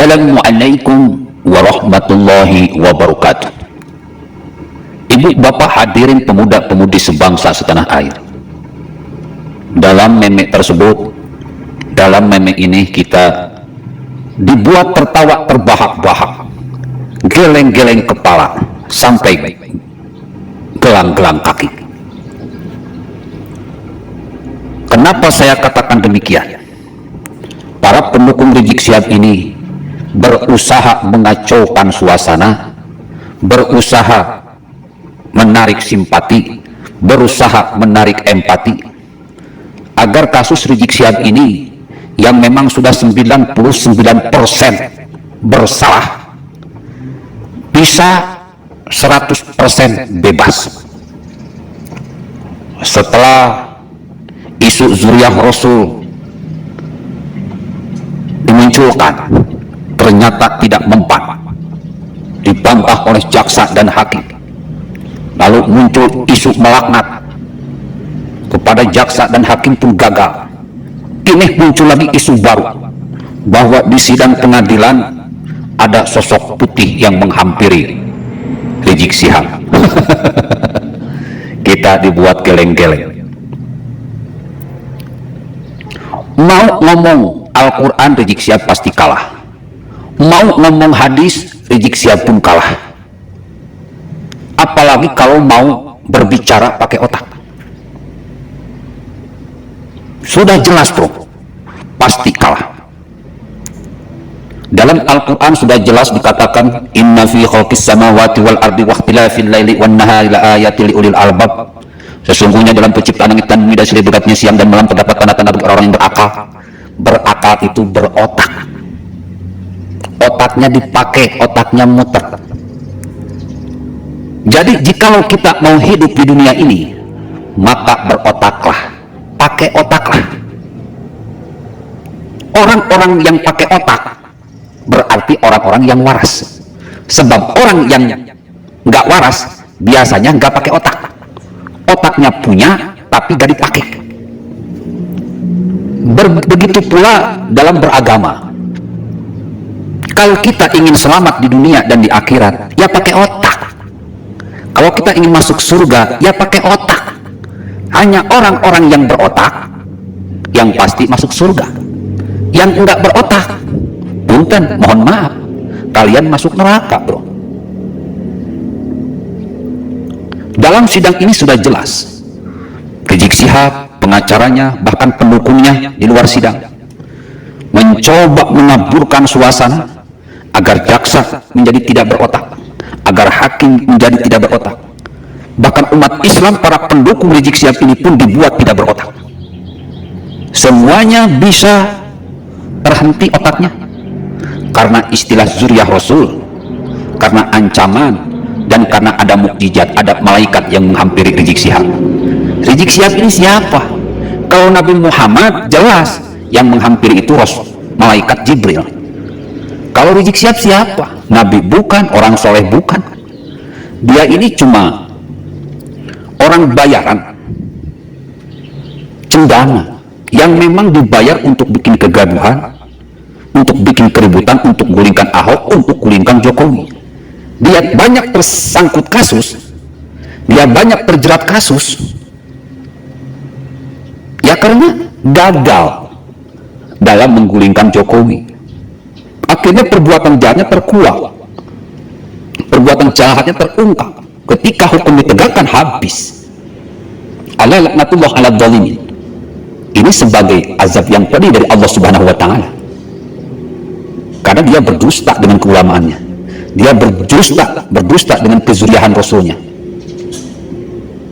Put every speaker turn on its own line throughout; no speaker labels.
Assalamualaikum warahmatullahi wabarakatuh. Ibu bapak hadirin pemuda-pemudi sebangsa setanah air. Dalam meme tersebut, dalam meme ini kita dibuat tertawa terbahak-bahak, geleng-geleng kepala sampai gelang-gelang kaki. Kenapa saya katakan demikian? Para pendukung Rizik Syihab ini berusaha mengacaukan suasana, berusaha menarik simpati, berusaha menarik empati, agar kasus Rizik Syihab ini yang memang sudah 99% bersalah bisa 100% bebas. Setelah isu Zuriyah Rasul dimunculkan, ternyata tidak mempan, dibantah oleh jaksa dan hakim. Lalu muncul isu melaknat kepada jaksa dan hakim pun gagal. Kini muncul lagi isu baru bahwa di sidang pengadilan ada sosok putih yang menghampiri Rizik Syihab. Kita dibuat geleng-geleng. Mau ngomong Al-Quran, Rizik Syihab pasti kalah. Mau ngomong hadis, Rizik Syihab pun kalah. Apalagi kalau mau berbicara pakai otak. Sudah jelas bro, pasti kalah. Dalam Al-Quran sudah jelas dikatakan, inna fi khalqis samawati wal ardi wa ikhtilafil laili wan nahari la ayatil liulil albab. Sesungguhnya dalam penciptaan langit dan bumi dan silih bergantinya siang dan malam terdapat tanda-tanda bagi orang-orang yang berakal. Berakal itu berotak. Otaknya dipakai, otaknya muter. Jadi jikalau kita mau hidup di dunia ini, maka berotaklah, pakai otaklah. Orang-orang yang pakai otak berarti orang-orang yang waras. Sebab orang yang nggak waras biasanya nggak pakai otak. Otaknya punya tapi nggak dipakai. Begitu pula dalam beragama. Kalau kita ingin selamat di dunia dan di akhirat, ya pakai otak. Kalau kita ingin masuk surga, ya pakai otak. Hanya orang-orang yang berotak yang pasti masuk surga. Yang enggak berotak, punten, mohon maaf, kalian masuk neraka bro. Dalam sidang ini sudah jelas, Rizik Syihab, pengacaranya, bahkan pendukungnya di luar sidang mencoba mengaburkan suasana agar jaksa menjadi tidak berotak, agar hakim menjadi tidak berotak. Bahkan umat Islam, para pendukung Rizik Syihab ini pun dibuat tidak berotak. Semuanya bisa terhenti otaknya karena istilah Zuriyah Rasul, karena ancaman, dan karena ada mukjizat, ada malaikat yang menghampiri Rizik Syihab. Rizik Syihab ini siapa? Kalau Nabi Muhammad jelas yang menghampiri itu malaikat Jibril. Kalau Rizik Syihab siapa? Nabi bukan, orang soleh bukan. Dia ini cuma orang bayaran, cendana, yang memang dibayar untuk bikin kegaduhan, untuk bikin keributan, untuk gulingkan Ahok, untuk gulingkan Jokowi. Dia banyak tersangkut kasus, dia banyak terjerat kasus, ya karena gagal dalam menggulingkan Jokowi. Akhirnya perbuatan jahatnya terkuak, perbuatan jahatnya terungkap. Ketika hukum ditegakkan habis. Ala laknatullah ala dzalimin. Ini sebagai azab yang pedih dari Allah Subhanahu wa taala. Karena dia berdusta dengan keulamaannya. Dia berdusta dengan kezuriyahan Rasulnya.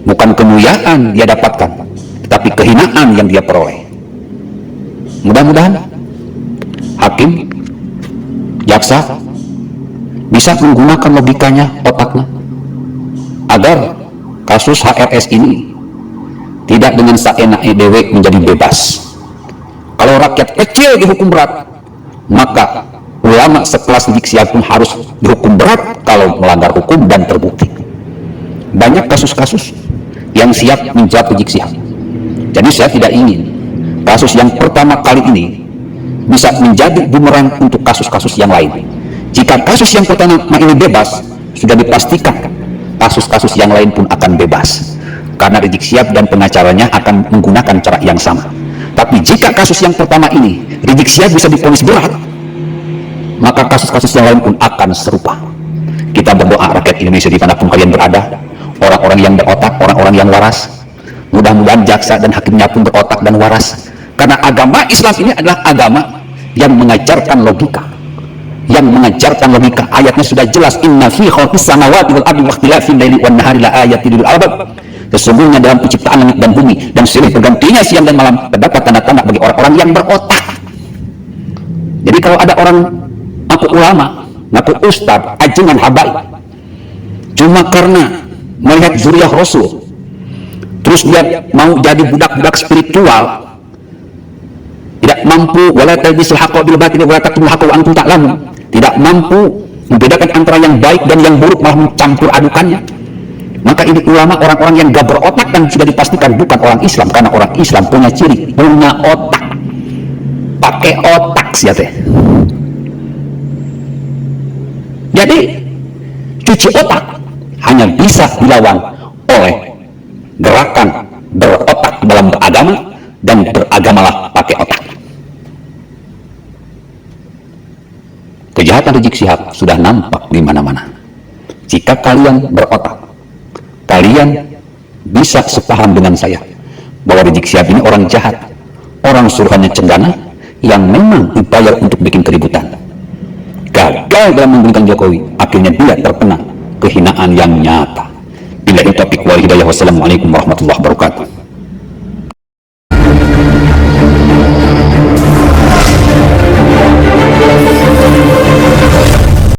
Bukan kemuliaan dia dapatkan, tetapi kehinaan yang dia peroleh. Mudah-mudahan hakim, jaksa bisa menggunakan logikanya, otaknya, agar kasus HRS ini tidak dengan seenaknya dewe menjadi bebas. Kalau rakyat kecil dihukum berat, maka ulama sekelas Rizik Syihab pun harus dihukum berat kalau melanggar hukum dan terbukti. Banyak kasus-kasus yang siap menjawab Rizik Syihab. Jadi saya tidak ingin kasus yang pertama kali ini bisa menjadi bumerang untuk kasus-kasus yang lain. Jika kasus yang pertama ini bebas, sudah dipastikan kasus-kasus yang lain pun akan bebas, karena Rizik Syihab dan pengacaranya akan menggunakan cara yang sama. Tapi jika kasus yang pertama ini Rizik Syihab bisa divonis berat, maka kasus-kasus yang lain pun akan serupa. Kita berdoa rakyat Indonesia dimanapun kalian berada, orang-orang yang berotak, orang-orang yang waras, mudah-mudahan jaksa dan hakimnya pun berotak dan waras, karena agama Islam ini adalah agama yang mengajarkan logika, ayatnya sudah jelas, inna fi khalqis samawati wal ardi wa ikhtilafil laili wan nahari la ayatin lil albab. Sesungguhnya dalam penciptaan langit dan bumi dan silih bergantinya siang dan malam terdapat tanda-tanda bagi orang-orang yang berotak. Jadi kalau ada orang ngaku ulama, ngaku ustadz, ajengan, habaib, cuma karena melihat zuriyah Rasul, terus dia mau jadi budak-budak spiritual, tidak mampu, wala talbisul haqqa bil batil wala taktumul haqqa wa antum ta'lamun, tidak mampu membedakan antara yang baik dan yang buruk, malah mencampur adukannya, maka ini ulama orang-orang yang gak berotak dan sudah dipastikan bukan orang Islam, karena orang Islam punya ciri, punya otak, pakai otak sih ya teh. Jadi cuci otak hanya bisa dilawan oleh gerakan berotak dalam beragama, dan beragamalah pakai otak. Kejahatan Rizik Syihab sudah nampak di mana-mana. Jika kalian berotak, kalian bisa sepaham dengan saya bahwa Rizik Syihab ini orang jahat, orang suruhannya cendana yang memang dibayar untuk bikin keributan. Gagal dalam menggulingkan Jokowi, akhirnya dia terkena kehinaan yang nyata. Billahi taufiq wal hidayah, wassalamualaikum warahmatullahi wabarakatuh.